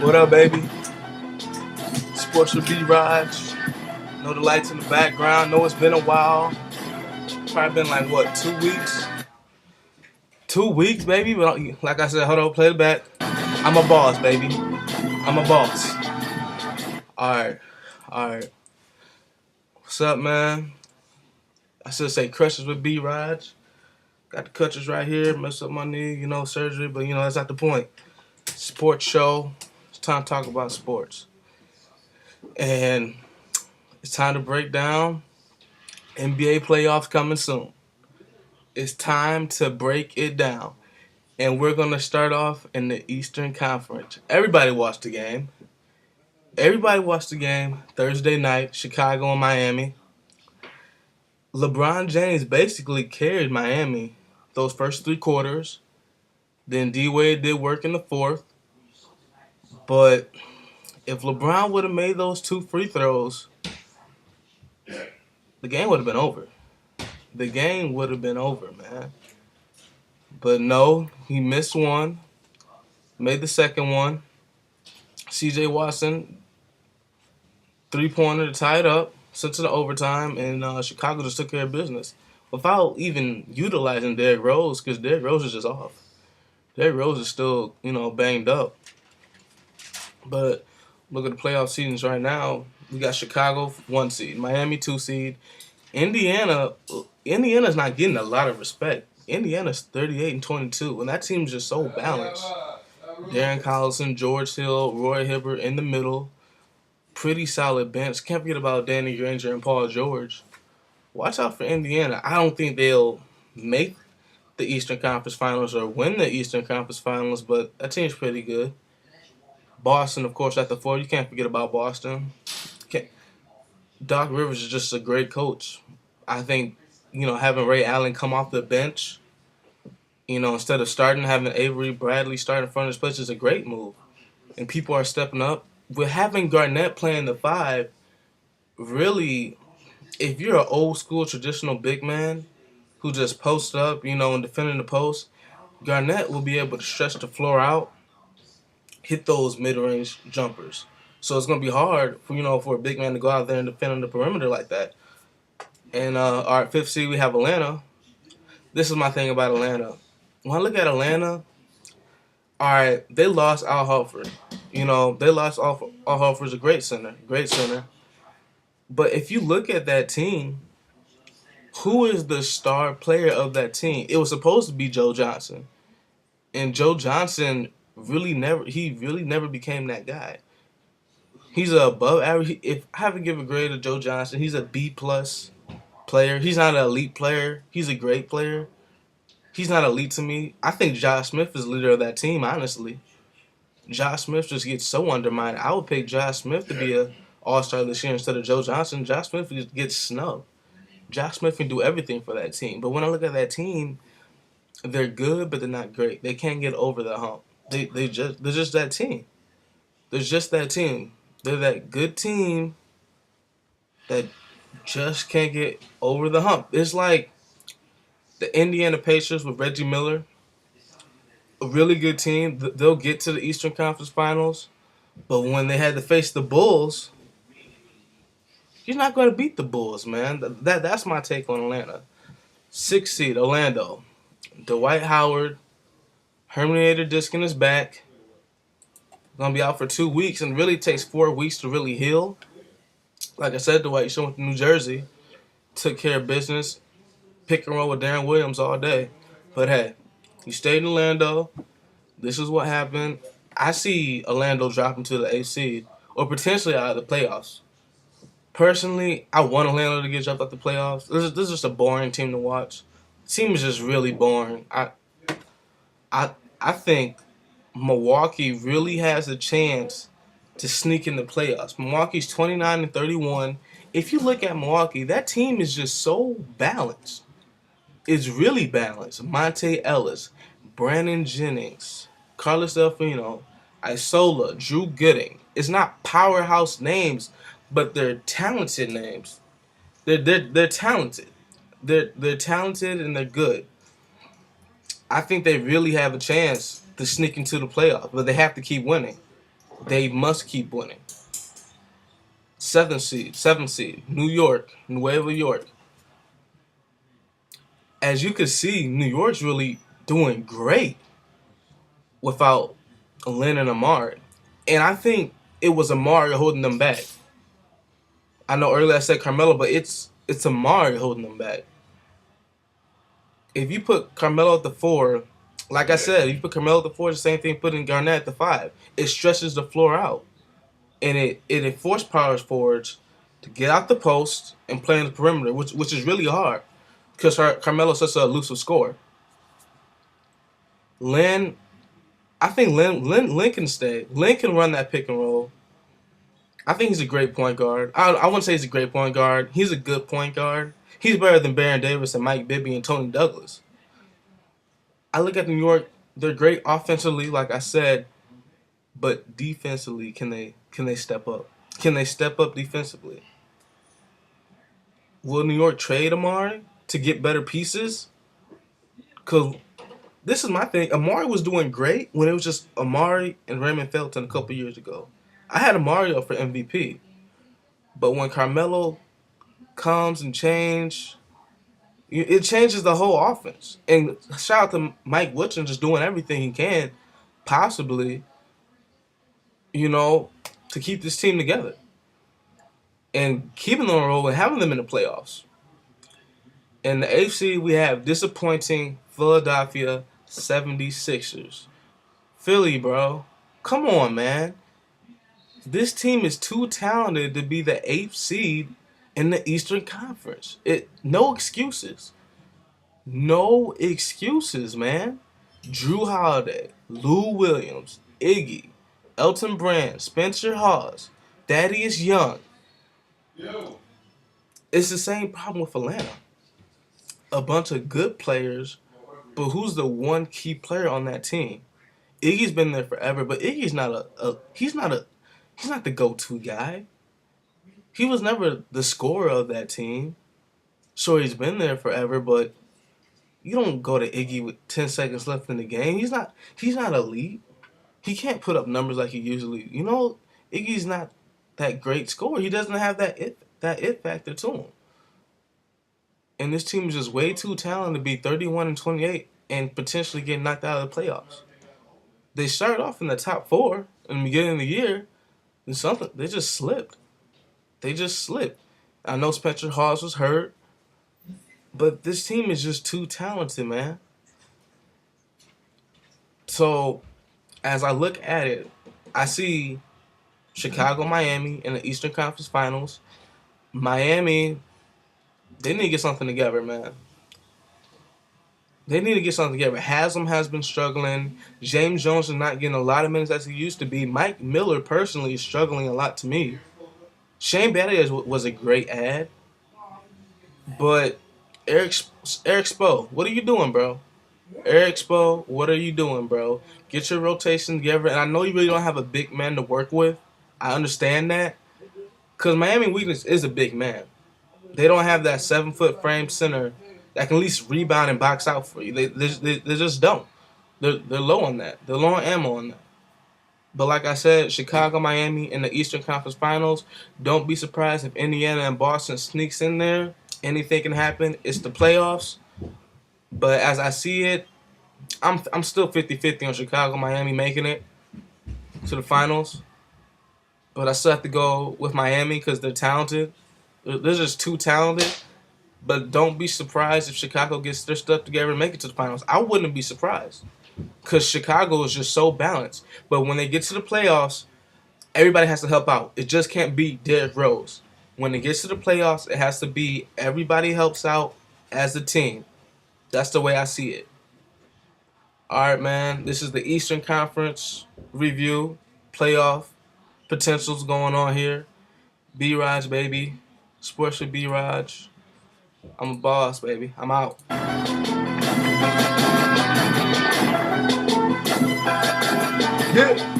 What up, baby? Sports with B Raj. Know the lights in the background. Know it's been a while. Probably been like what, 2 weeks? 2 weeks, baby. But like I said, hold on, play it back. I'm a boss, baby. I'm a boss. All right, all right. What's up, man? I should say crushes with B Raj. Got the crutches right here. Messed up my knee, surgery, but that's not the point. Sports show. It's time to talk about sports, and it's time to break down. NBA playoffs coming soon. It's time to break it down. And we're going to start off in the Eastern Conference. Everybody watched the game. Everybody watched the game Thursday night, Chicago and Miami. LeBron James basically carried Miami those first 3 quarters. Then D-Wade did work in the fourth. But if LeBron would have made those 2 free throws, the game would have been over. The game would have been over, man. But no, he missed one, made the second one. C.J. Watson, 3-pointer to tie it up, sent to the overtime, and Chicago just took care of business without even utilizing Derrick Rose, because Derrick Rose is just off. Derrick Rose is still, banged up. But look at the playoff seedings right now. We got Chicago 1 seed, Miami 2 seed. Indiana's not getting a lot of respect. Indiana's 38-22, and that team's just so balanced. Darren Collison, George Hill, Roy Hibbert in the middle. Pretty solid bench. Can't forget about Danny Granger and Paul George. Watch out for Indiana. I don't think they'll make the Eastern Conference Finals or win the Eastern Conference Finals, but that team's pretty good. Boston, of course, at the 4. You can't forget about Boston. Doc Rivers is just a great coach. I think, having Ray Allen come off the bench, instead of having Avery Bradley start in front of his place is a great move. And people are stepping up. With having Garnett playing the 5, really, if you're an old school traditional big man who just posts up, and defending the post, Garnett will be able to stretch the floor out, hit those mid-range jumpers. So it's going to be hard for a big man to go out there and defend on the perimeter like that. And our 5th seed, we have Atlanta. This is my thing about Atlanta. When I look at Atlanta, all right, they lost Al Horford. They lost Al Horford's a great center. But if you look at that team, who is the star player of that team? It was supposed to be Joe Johnson. And Joe Johnson really never became that guy. He's a above average. If I have to give a grade to Joe Johnson, he's a B+ player. He's not an elite player. He's a great player. He's not elite to me. I think Josh Smith is the leader of that team, honestly. Josh Smith just gets so undermined. I would pick Josh Smith to be an all-star this year instead of Joe Johnson. Josh Smith just gets snubbed. Josh Smith can do everything for that team. But when I look at that team, they're good, but they're not great. They can't get over the hump. They're just that team. They're just that team. They're that good team that just can't get over the hump. It's like the Indiana Pacers with Reggie Miller. A really good team. They'll get to the Eastern Conference Finals. But when they had to face the Bulls, you're not going to beat the Bulls, man. That's my take on Atlanta. 6th seed, Orlando. Dwight Howard, herniated disc in his back. Going to be out for 2 weeks, and really takes 4 weeks to really heal. Like I said, Dwight went to New Jersey, took care of business, pick and roll with Darren Williams all day. But hey, he stayed in Orlando. This is what happened. I see Orlando dropping to the 8th seed, or potentially out of the playoffs. Personally, I want Orlando to get dropped out the playoffs. This is just a boring team to watch. The team is just really boring. I think Milwaukee really has a chance to sneak in the playoffs. Milwaukee's 29-31. If you look at Milwaukee, that team is just so balanced. It's really balanced. Monte Ellis, Brandon Jennings, Carlos Delfino, Isola, Drew Gooden. It's not powerhouse names, but they're talented names. They're talented. They're talented and they're good. I think they really have a chance to sneak into the playoffs, but they have to keep winning. They must keep winning. Seventh seed, New York, Nueva York. As you can see, New York's really doing great without Lynn and Amari. And I think it was Amari holding them back. I know earlier I said Carmelo, but it's Amari holding them back. If you put Carmelo at the 4, like I said, if you put Carmelo at the 4, the same thing putting Garnett at the 5. It stretches the floor out. And it forced power forwards to get out the post and play in the perimeter, which is really hard because Carmelo's such an elusive scorer. Lynn, I think Lynn can stay. Lynn can run that pick and roll. I think he's a great point guard. I wouldn't say he's a great point guard. He's a good point guard. He's better than Baron Davis and Mike Bibby and Tony Douglas. I look at New York, they're great offensively, like I said, but defensively, can they step up? Can they step up defensively? Will New York trade Amari to get better pieces? Because this is my thing. Amari was doing great when it was just Amari and Raymond Felton a couple years ago. I had Amari up for MVP. But when Carmelo comes and it changes the whole offense. And shout out to Mike Woodson just doing everything he can, possibly, to keep this team together. And keeping them on a roll and having them in the playoffs. In the AFC, we have disappointing Philadelphia 76ers. Philly, bro. Come on, man. This team is too talented to be the 8th seed in the Eastern Conference. No excuses. No excuses, man. Drew Holiday, Lou Williams, Iggy, Elton Brand, Spencer Hawes, Thaddeus Young. It's the same problem with Atlanta. A bunch of good players, but who's the one key player on that team? Iggy's been there forever, but Iggy's he's not the go-to guy. He was never the scorer of that team. Sure, he's been there forever, but you don't go to Iggy with 10 seconds left in the game. He's not elite. He can't put up numbers like he usually. Iggy's not that great scorer. He doesn't have that it factor to him. And this team is just way too talented to be 31-28 and potentially get knocked out of the playoffs. They started off in the top 4 in the beginning of the year, and they just slipped. I know Spencer Hawes was hurt, but this team is just too talented, man. So, as I look at it, I see Chicago, Miami in the Eastern Conference Finals. Miami, they need to get something together, man. They need to get something together. Haslam has been struggling. James Jones is not getting a lot of minutes as he used to be. Mike Miller, personally, is struggling a lot to me. Shane Battier was a great ad. But Eric Spo, what are you doing, bro? Eric Spo, what are you doing, bro? Get your rotation together. And I know you really don't have a big man to work with. I understand that. Because Miami weakness is a big man. They don't have that 7-foot frame center that can at least rebound and box out for you. They just don't. They're low on that. They're low on ammo on that. But like I said, Chicago, Miami in the Eastern Conference Finals. Don't be surprised if Indiana and Boston sneaks in there. Anything can happen. It's the playoffs. But as I see it, I'm still 50-50 on Chicago, Miami making it to the finals. But I still have to go with Miami because they're talented. They're just too talented. But don't be surprised if Chicago gets their stuff together and make it to the finals. I wouldn't be surprised because Chicago is just so balanced. But when they get to the playoffs, everybody has to help out. It just can't be Derrick Rose. When it gets to the playoffs, it has to be everybody helps out as a team. That's the way I see it. All right, man. This is the Eastern Conference review, playoff potentials going on here. B-Raj, baby. Sports with B-Raj. I'm a boss, baby. I'm out. Yeah.